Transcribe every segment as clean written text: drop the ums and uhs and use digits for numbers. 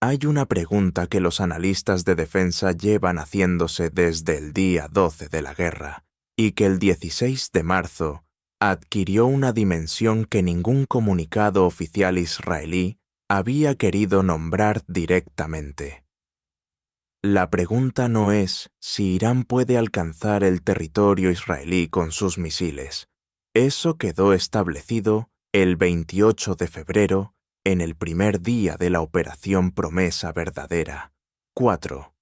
Hay una pregunta que los analistas de defensa llevan haciéndose desde el día 12 de la guerra, y que el 16 de marzo adquirió una dimensión que ningún comunicado oficial israelí había querido nombrar directamente. La pregunta no es si Irán puede alcanzar el territorio israelí con sus misiles. Eso quedó establecido el 28 de febrero, en el primer día de la Operación Promesa Verdadera. 4.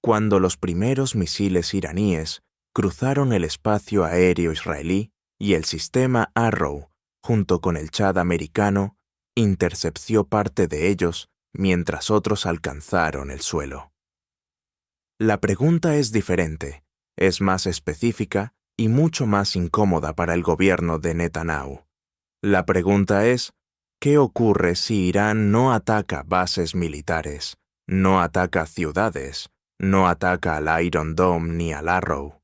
Cuando los primeros misiles iraníes cruzaron el espacio aéreo israelí y el sistema Arrow, junto con el Chad americano, intercepció parte de ellos mientras otros alcanzaron el suelo. La pregunta es diferente, es más específica y mucho más incómoda para el gobierno de Netanyahu. La pregunta es, ¿qué ocurre si Irán no ataca bases militares, no ataca ciudades, no ataca al Iron Dome ni al Arrow?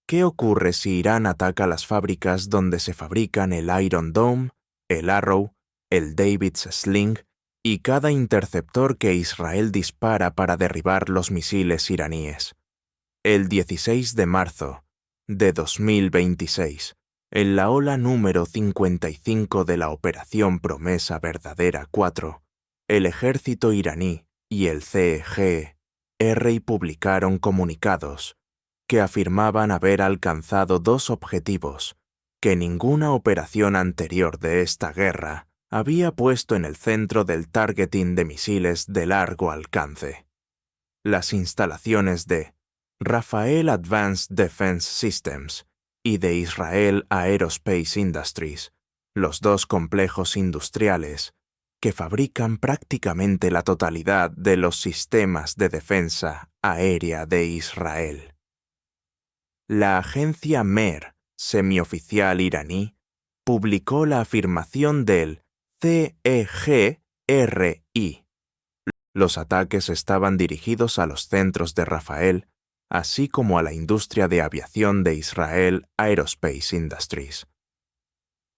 ¿Qué ocurre si Irán ataca las fábricas donde se fabrican el Iron Dome, el Arrow, el David's Sling y cada interceptor que Israel dispara para derribar los misiles iraníes? El 16 de marzo de 2026, en la ola número 55 de la Operación Promesa Verdadera 4, el ejército iraní y el CEGR publicaron comunicados que afirmaban haber alcanzado dos objetivos que ninguna operación anterior de esta guerra había puesto en el centro del targeting de misiles de largo alcance. Las instalaciones de Rafael Advanced Defense Systems y de Israel Aerospace Industries, los dos complejos industriales que fabrican prácticamente la totalidad de los sistemas de defensa aérea de Israel. La agencia MER, semioficial iraní, publicó la afirmación del CEGRI. Los ataques estaban dirigidos a los centros de Rafael, así como a la industria de aviación de Israel Aerospace Industries.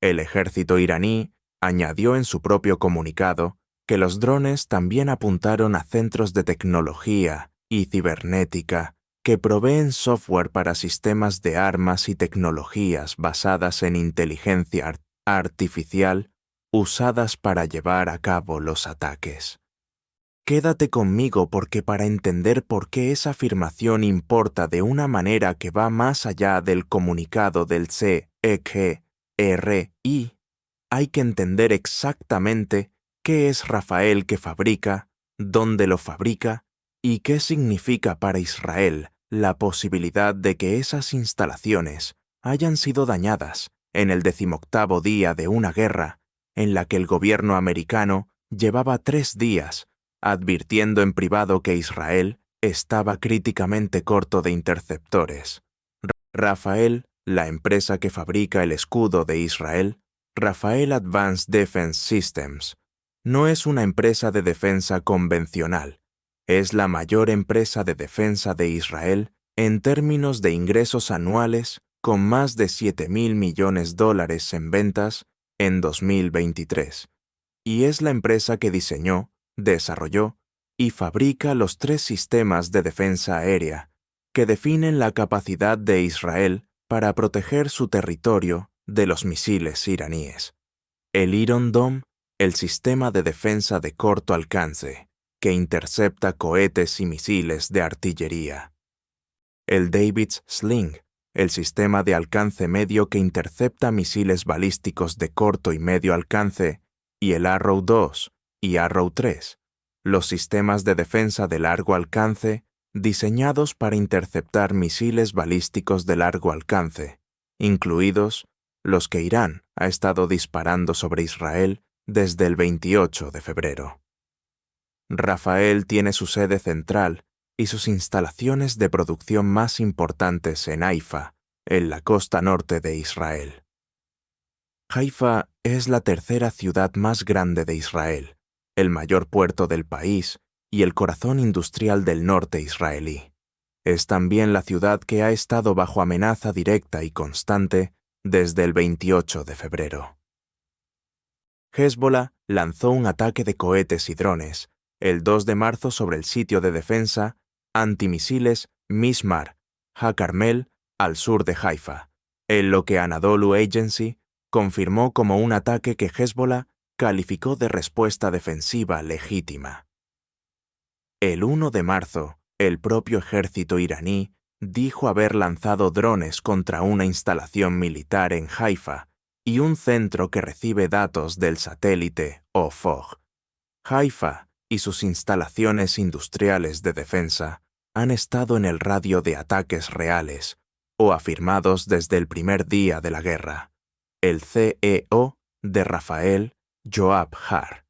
El ejército iraní añadió en su propio comunicado que los drones también apuntaron a centros de tecnología y cibernética que proveen software para sistemas de armas y tecnologías basadas en inteligencia artificial usadas para llevar a cabo los ataques. Quédate conmigo porque para entender por qué esa afirmación importa de una manera que va más allá del comunicado del CEGRI, hay que entender exactamente qué es Rafael que fabrica, dónde lo fabrica y qué significa para Israel la posibilidad de que esas instalaciones hayan sido dañadas en el 18º día de una guerra en la que el gobierno americano llevaba 3 días advirtiendo en privado que Israel estaba críticamente corto de interceptores. Rafael, la empresa que fabrica el escudo de Israel, Rafael Advanced Defense Systems, no es una empresa de defensa convencional. Es la mayor empresa de defensa de Israel en términos de ingresos anuales, con más de $7.000 millones en ventas en 2023. Y es la empresa que diseñó, desarrolló y fabrica los 3 sistemas de defensa aérea que definen la capacidad de Israel para proteger su territorio de los misiles iraníes. El Iron Dome, el sistema de defensa de corto alcance, que intercepta cohetes y misiles de artillería. El David's Sling, el sistema de alcance medio que intercepta misiles balísticos de corto y medio alcance, y el Arrow 2 y Arrow 3, los sistemas de defensa de largo alcance diseñados para interceptar misiles balísticos de largo alcance, incluidos los que Irán ha estado disparando sobre Israel desde el 28 de febrero. Rafael tiene su sede central y sus instalaciones de producción más importantes en Haifa, en la costa norte de Israel. Haifa es la tercera ciudad más grande de Israel, el mayor puerto del país y el corazón industrial del norte israelí. Es también la ciudad que ha estado bajo amenaza directa y constante desde el 28 de febrero. Hezbollah lanzó un ataque de cohetes y drones el 2 de marzo sobre el sitio de defensa antimisiles Mismar, HaCarmel, al sur de Haifa, en lo que Anadolu Agency confirmó como un ataque que Hezbollah calificó de respuesta defensiva legítima. El 1 de marzo, el propio ejército iraní dijo haber lanzado drones contra una instalación militar en Haifa y un centro que recibe datos del satélite OFOG. Haifa y sus instalaciones industriales de defensa han estado en el radio de ataques reales o afirmados desde el primer día de la guerra. El CEO de Rafael, Yoav Har.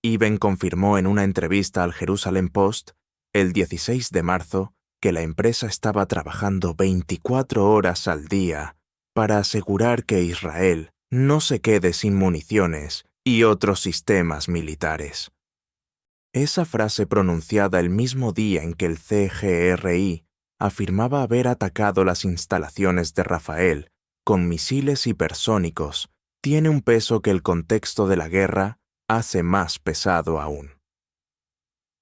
Iben confirmó en una entrevista al Jerusalem Post el 16 de marzo que la empresa estaba trabajando 24 horas al día para asegurar que Israel no se quede sin municiones y otros sistemas militares. Esa frase pronunciada el mismo día en que el CGRI afirmaba haber atacado las instalaciones de Rafael con misiles hipersónicos tiene un peso que el contexto de la guerra hace más pesado aún.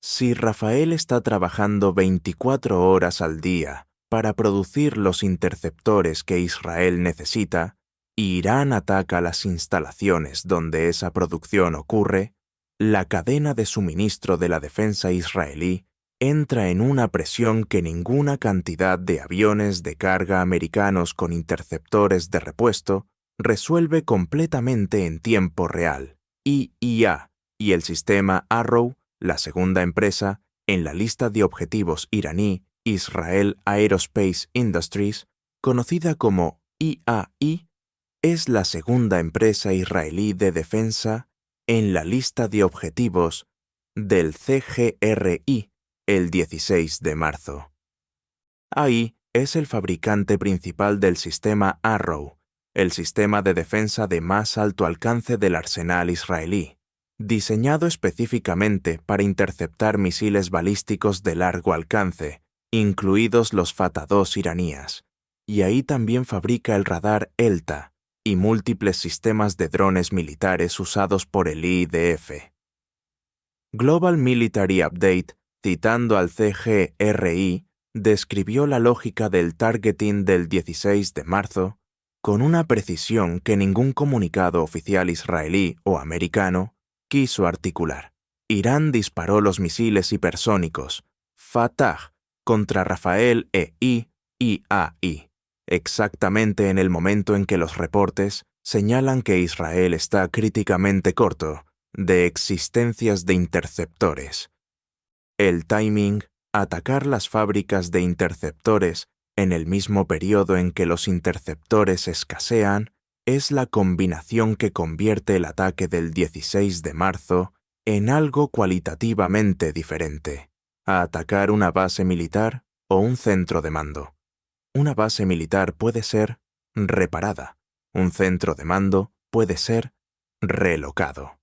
Si Rafael está trabajando 24 horas al día para producir los interceptores que Israel necesita, y Irán ataca las instalaciones donde esa producción ocurre, la cadena de suministro de la defensa israelí entra en una presión que ninguna cantidad de aviones de carga americanos con interceptores de repuesto resuelve completamente en tiempo real. IIA y el sistema Arrow, la segunda empresa, en la lista de objetivos iraní Israel Aerospace Industries, conocida como IAI, es la segunda empresa israelí de defensa en la lista de objetivos del CGRI el 16 de marzo. AI es el fabricante principal del sistema Arrow, el sistema de defensa de más alto alcance del arsenal israelí, diseñado específicamente para interceptar misiles balísticos de largo alcance, incluidos los Fatah-2 iraníes, y ahí también fabrica el radar ELTA y múltiples sistemas de drones militares usados por el IDF. Global Military Update, citando al CGRI, describió la lógica del targeting del 16 de marzo con una precisión que ningún comunicado oficial israelí o americano quiso articular. Irán disparó los misiles hipersónicos Fatah contra Rafael e IAI, exactamente en el momento en que los reportes señalan que Israel está críticamente corto de existencias de interceptores. El timing, atacar las fábricas de interceptores en el mismo periodo en que los interceptores escasean, es la combinación que convierte el ataque del 16 de marzo en algo cualitativamente diferente, a atacar una base militar o un centro de mando. Una base militar puede ser reparada, un centro de mando puede ser relocado.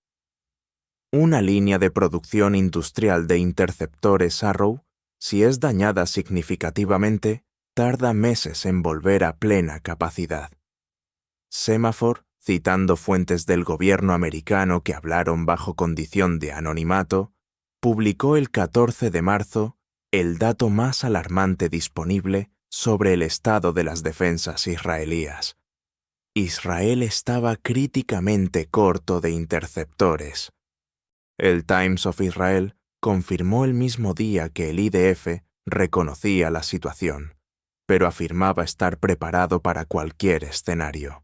Una línea de producción industrial de interceptores Arrow, si es dañada significativamente, tarda meses en volver a plena capacidad. Semaphore, citando fuentes del gobierno americano que hablaron bajo condición de anonimato, publicó el 14 de marzo el dato más alarmante disponible sobre el estado de las defensas israelíes. Israel estaba críticamente corto de interceptores. El Times of Israel confirmó el mismo día que el IDF reconocía la situación, pero afirmaba estar preparado para cualquier escenario.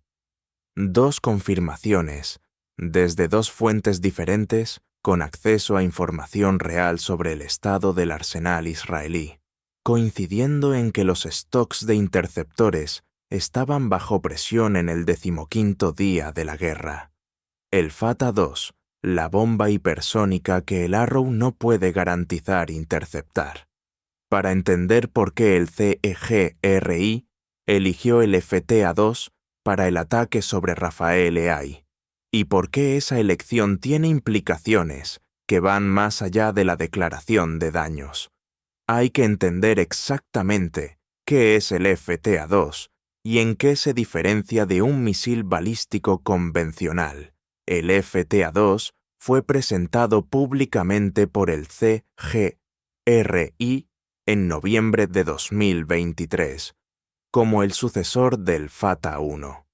Dos confirmaciones, desde dos fuentes diferentes, con acceso a información real sobre el estado del arsenal israelí, coincidiendo en que los stocks de interceptores estaban bajo presión en el 15º día de la guerra. El Fatah-2, la bomba hipersónica que el Arrow no puede garantizar interceptar. Para entender por qué el CGRI eligió el FTA-2 para el ataque sobre Rafael EAI, y por qué esa elección tiene implicaciones que van más allá de la declaración de daños. Hay que entender exactamente qué es el FTA-2 y en qué se diferencia de un misil balístico convencional. El FTA-2 fue presentado públicamente por el CGRI en noviembre de 2023, como el sucesor del Fatah-1.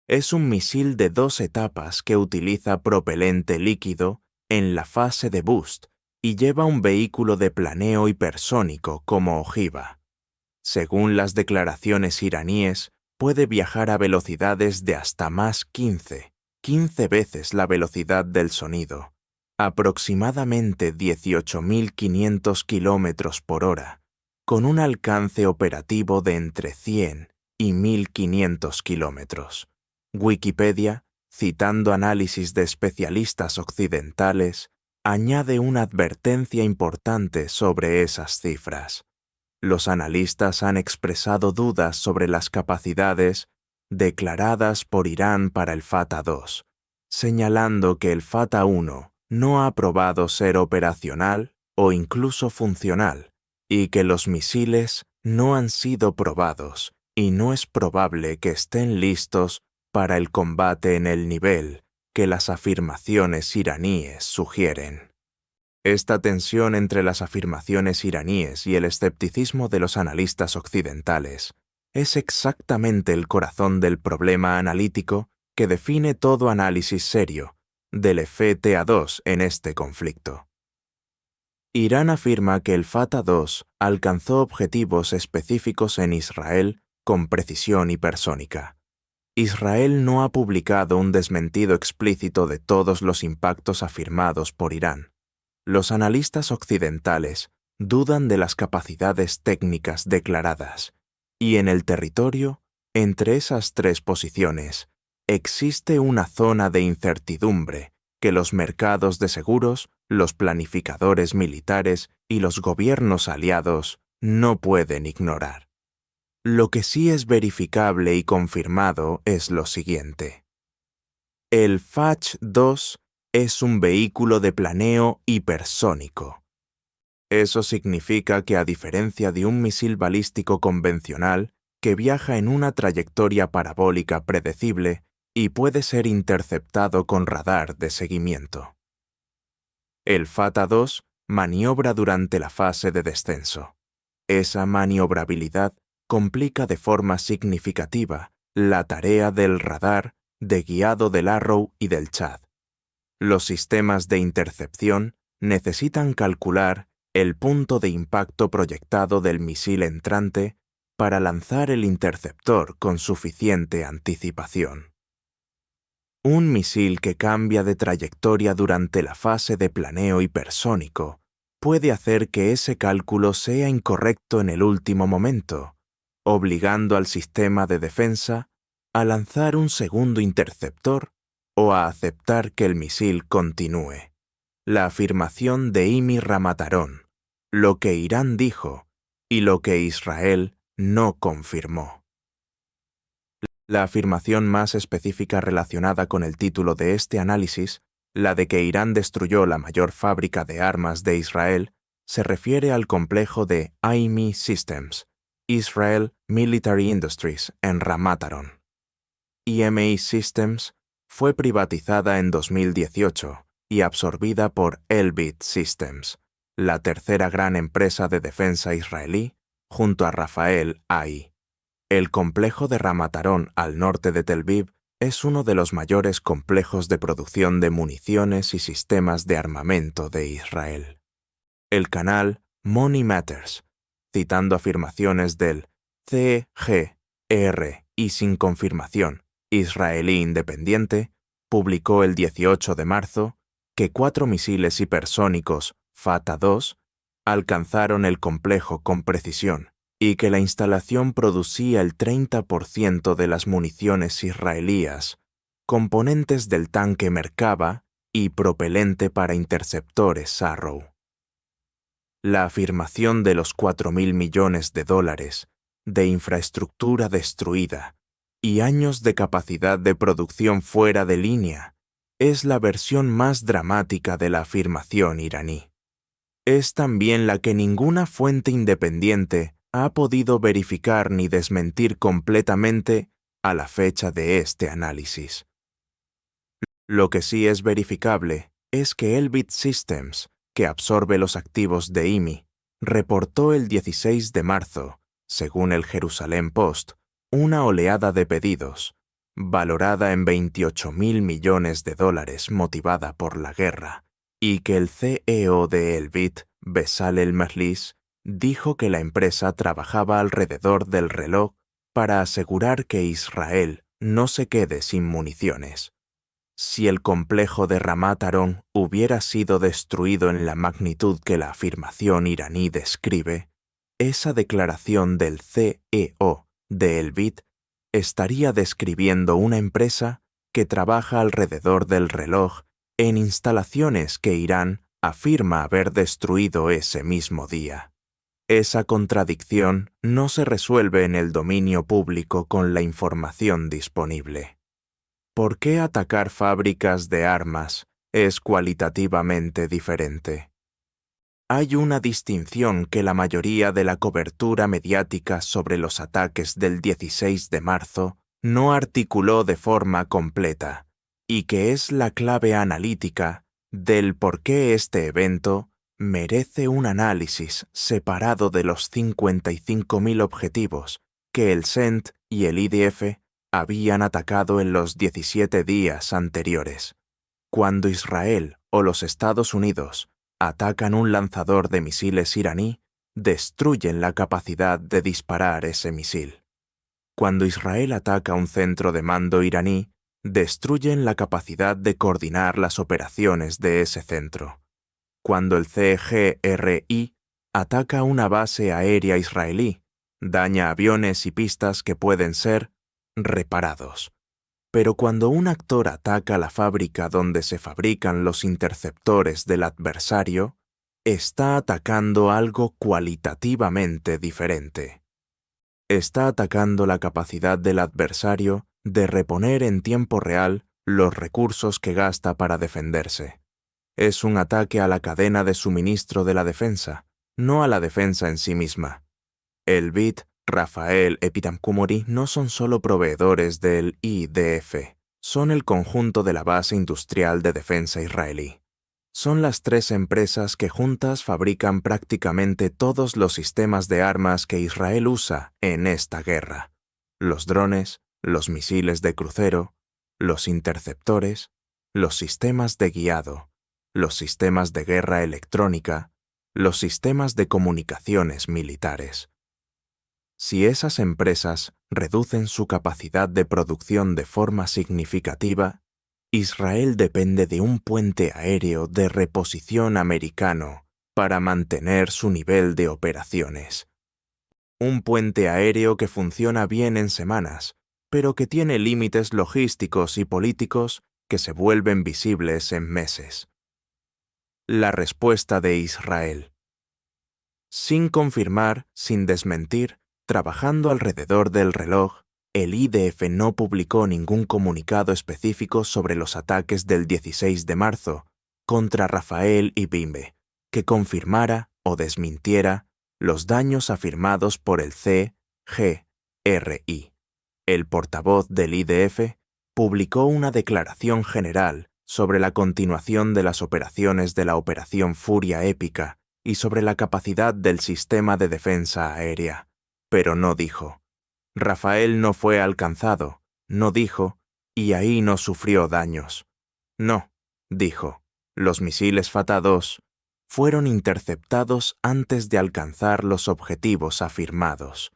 Es un misil de 2 etapas que utiliza propelente líquido en la fase de boost y lleva un vehículo de planeo hipersónico como ojiva. Según las declaraciones iraníes, puede viajar a velocidades de hasta más 15 veces la velocidad del sonido, aproximadamente 18.500 kilómetros por hora, con un alcance operativo de entre 100 y 1.500 kilómetros. Wikipedia, citando análisis de especialistas occidentales, añade una advertencia importante sobre esas cifras. Los analistas han expresado dudas sobre las capacidades declaradas por Irán para el Fatah-2, señalando que el Fatah-1 no ha probado ser operacional o incluso funcional, y que los misiles no han sido probados y no es probable que estén listos para el combate en el nivel que las afirmaciones iraníes sugieren. Esta tensión entre las afirmaciones iraníes y el escepticismo de los analistas occidentales es exactamente el corazón del problema analítico que define todo análisis serio del FTA-2 en este conflicto. Irán afirma que el Fatah-2 alcanzó objetivos específicos en Israel con precisión hipersónica. Israel no ha publicado un desmentido explícito de todos los impactos afirmados por Irán. Los analistas occidentales dudan de las capacidades técnicas declaradas, y en el territorio, entre esas 3 posiciones, existe una zona de incertidumbre que los mercados de seguros, los planificadores militares y los gobiernos aliados no pueden ignorar. Lo que sí es verificable y confirmado es lo siguiente. El Fatah-2 es un vehículo de planeo hipersónico. Eso significa que a diferencia de un misil balístico convencional que viaja en una trayectoria parabólica predecible y puede ser interceptado con radar de seguimiento. El Fatah-2 maniobra durante la fase de descenso. Esa maniobrabilidad complica de forma significativa la tarea del radar, de guiado del Arrow y del Chad. Los sistemas de intercepción necesitan calcular el punto de impacto proyectado del misil entrante para lanzar el interceptor con suficiente anticipación. Un misil que cambia de trayectoria durante la fase de planeo hipersónico puede hacer que ese cálculo sea incorrecto en el último momento, obligando al sistema de defensa a lanzar un segundo interceptor o a aceptar que el misil continúe. La afirmación de Imi Ramataron, lo que Irán dijo y lo que Israel no confirmó. La afirmación más específica relacionada con el título de este análisis, la de que Irán destruyó la mayor fábrica de armas de Israel, se refiere al complejo de IMI Systems, Israel Military Industries, en Ramataron. IMI Systems fue privatizada en 2018 y absorbida por Elbit Systems, la tercera gran empresa de defensa israelí, junto a Rafael AI. El complejo de Ramataron al norte de Tel Aviv es uno de los mayores complejos de producción de municiones y sistemas de armamento de Israel. El canal Money Matters, citando afirmaciones del CGR y sin confirmación israelí independiente, publicó el 18 de marzo que 4 misiles hipersónicos Fatah-2 alcanzaron el complejo con precisión y que la instalación producía el 30% de las municiones israelíes, componentes del tanque Merkava y propelente para interceptores Arrow. La afirmación de los $4.000 millones de infraestructura destruida y años de capacidad de producción fuera de línea es la versión más dramática de la afirmación iraní. Es también la que ninguna fuente independiente ha podido verificar ni desmentir completamente a la fecha de este análisis. Lo que sí es verificable es que Elbit Systems, que absorbe los activos de IMI, reportó el 16 de marzo, según el Jerusalem Post, una oleada de pedidos, valorada en $28.000 millones motivada por la guerra, y que el CEO de Elbit, Bezalel Merlis, dijo que la empresa trabajaba alrededor del reloj para asegurar que Israel no se quede sin municiones. Si el complejo de Ramat Aron hubiera sido destruido en la magnitud que la afirmación iraní describe, esa declaración del CEO de Elbit estaría describiendo una empresa que trabaja alrededor del reloj en instalaciones que Irán afirma haber destruido ese mismo día. Esa contradicción no se resuelve en el dominio público con la información disponible. ¿Por qué atacar fábricas de armas es cualitativamente diferente? Hay una distinción que la mayoría de la cobertura mediática sobre los ataques del 16 de marzo no articuló de forma completa, y que es la clave analítica del por qué este evento merece un análisis separado de los 55.000 objetivos que el CENT y el IDF habían atacado en los 17 días anteriores. Cuando Israel o los Estados Unidos atacan un lanzador de misiles iraní, destruyen la capacidad de disparar ese misil. Cuando Israel ataca un centro de mando iraní, destruyen la capacidad de coordinar las operaciones de ese centro. Cuando el CGRI ataca una base aérea israelí, daña aviones y pistas que pueden ser reparados. Pero cuando un actor ataca la fábrica donde se fabrican los interceptores del adversario, está atacando algo cualitativamente diferente. Está atacando la capacidad del adversario de reponer en tiempo real los recursos que gasta para defenderse. Es un ataque a la cadena de suministro de la defensa, no a la defensa en sí misma. Elbit, Rafael y Pitamkumori no son solo proveedores del IDF, son el conjunto de la base industrial de defensa israelí. Son las tres empresas que juntas fabrican prácticamente todos los sistemas de armas que Israel usa en esta guerra: los drones, los misiles de crucero, los interceptores, los sistemas de guiado, los sistemas de guerra electrónica, los sistemas de comunicaciones militares. Si esas empresas reducen su capacidad de producción de forma significativa, Israel depende de un puente aéreo de reposición americano para mantener su nivel de operaciones. Un puente aéreo que funciona bien en semanas, pero que tiene límites logísticos y políticos que se vuelven visibles en meses. La respuesta de Israel. Sin confirmar, sin desmentir, trabajando alrededor del reloj, el IDF no publicó ningún comunicado específico sobre los ataques del 16 de marzo contra Rafael y Bimbe, que confirmara o desmintiera los daños afirmados por el CGRI. El portavoz del IDF publicó una declaración general sobre la continuación de las operaciones de la Operación Furia Épica y sobre la capacidad del sistema de defensa aérea. Pero no dijo: Rafael no fue alcanzado, no dijo, y ahí no sufrió daños. No, dijo, los misiles Fatah II fueron interceptados antes de alcanzar los objetivos afirmados.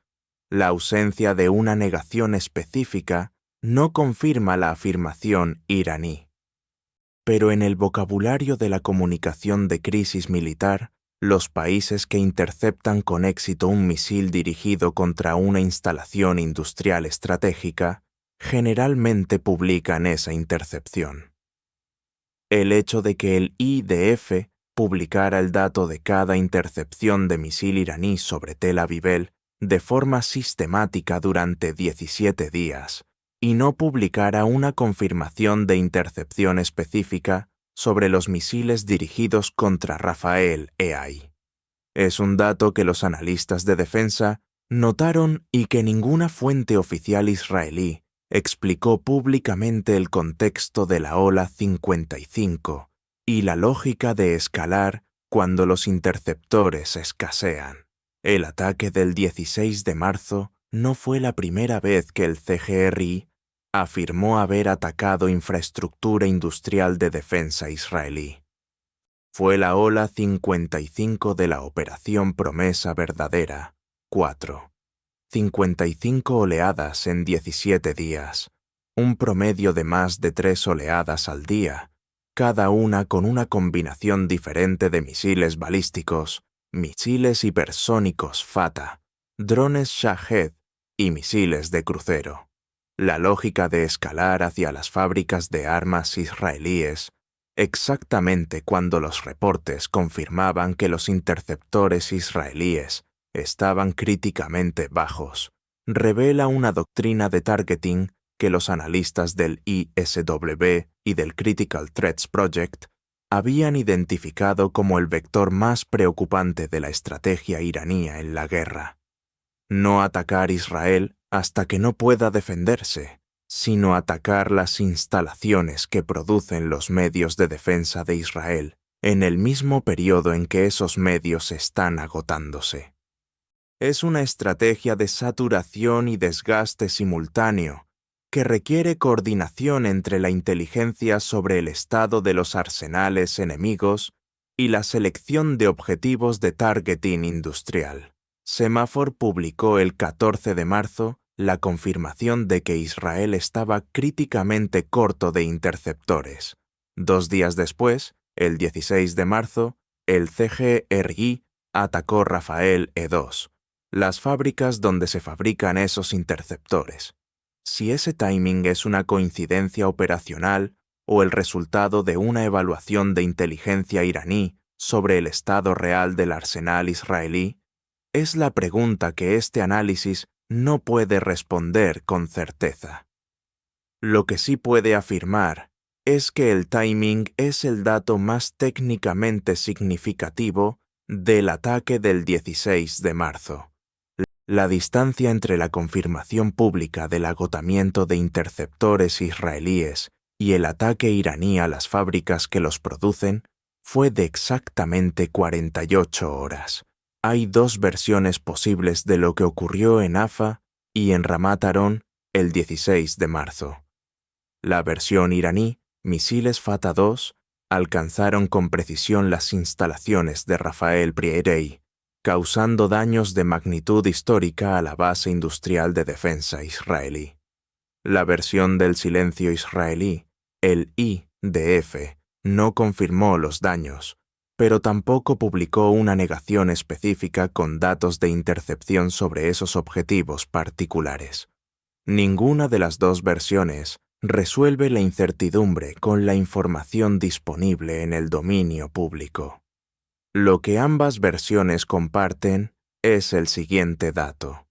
La ausencia de una negación específica no confirma la afirmación iraní. Pero en el vocabulario de la comunicación de crisis militar, los países que interceptan con éxito un misil dirigido contra una instalación industrial estratégica generalmente publican esa intercepción. El hecho de que el IDF publicara el dato de cada intercepción de misil iraní sobre Tel Aviv de forma sistemática durante 17 días y no publicara una confirmación de intercepción específica sobre los misiles dirigidos contra Rafael EAI. Es un dato que los analistas de defensa notaron y que ninguna fuente oficial israelí explicó públicamente el contexto de la ola 55 y la lógica de escalar cuando los interceptores escasean. El ataque del 16 de marzo no fue la primera vez que el CGRI afirmó haber atacado infraestructura industrial de defensa israelí. Fue la ola 55 de la Operación Promesa Verdadera, 4. 55 oleadas en 17 días, un promedio de más de 3 oleadas al día, cada una con una combinación diferente de misiles balísticos, misiles hipersónicos Fata, drones Shahed y misiles de crucero. La lógica de escalar hacia las fábricas de armas israelíes, exactamente cuando los reportes confirmaban que los interceptores israelíes estaban críticamente bajos, revela una doctrina de targeting que los analistas del ISW y del Critical Threats Project habían identificado como el vector más preocupante de la estrategia iraní en la guerra. No atacar Israel hasta que no pueda defenderse, sino atacar las instalaciones que producen los medios de defensa de Israel en el mismo periodo en que esos medios están agotándose. Es una estrategia de saturación y desgaste simultáneo que requiere coordinación entre la inteligencia sobre el estado de los arsenales enemigos y la selección de objetivos de targeting industrial. Semafor publicó el 14 de marzo la confirmación de que Israel estaba críticamente corto de interceptores. 2 días después, el 16 de marzo, el CGRI atacó Rafael E2, las fábricas donde se fabrican esos interceptores. Si ese timing es una coincidencia operacional o el resultado de una evaluación de inteligencia iraní sobre el estado real del arsenal israelí, es la pregunta que este análisis no puede responder con certeza. Lo que sí puede afirmar es que el timing es el dato más técnicamente significativo del ataque del 16 de marzo. La distancia entre la confirmación pública del agotamiento de interceptores israelíes y el ataque iraní a las fábricas que los producen fue de exactamente 48 horas. Hay 2 versiones posibles de lo que ocurrió en Afa y en Ramat Aron el 16 de marzo. La versión iraní, misiles Fata 2, alcanzaron con precisión las instalaciones de Rafael Prierei, causando daños de magnitud histórica a la base industrial de defensa israelí. La versión del silencio israelí, el IDF, no confirmó los daños, pero tampoco publicó una negación específica con datos de intercepción sobre esos objetivos particulares. Ninguna de las 2 versiones resuelve la incertidumbre con la información disponible en el dominio público. Lo que ambas versiones comparten es el siguiente dato.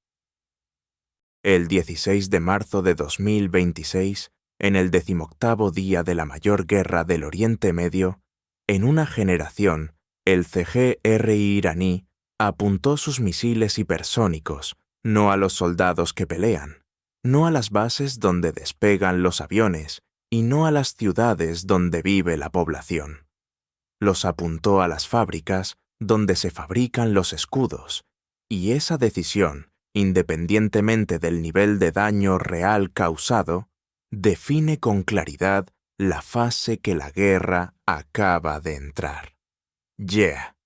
El 16 de marzo de 2026, en el 18º día de la mayor guerra del Oriente Medio, en una generación, el CGRI iraní apuntó sus misiles hipersónicos no a los soldados que pelean, no a las bases donde despegan los aviones y no a las ciudades donde vive la población. Los apuntó a las fábricas donde se fabrican los escudos, y esa decisión, independientemente del nivel de daño real causado, define con claridad la fase que la guerra acaba de entrar. Yeah.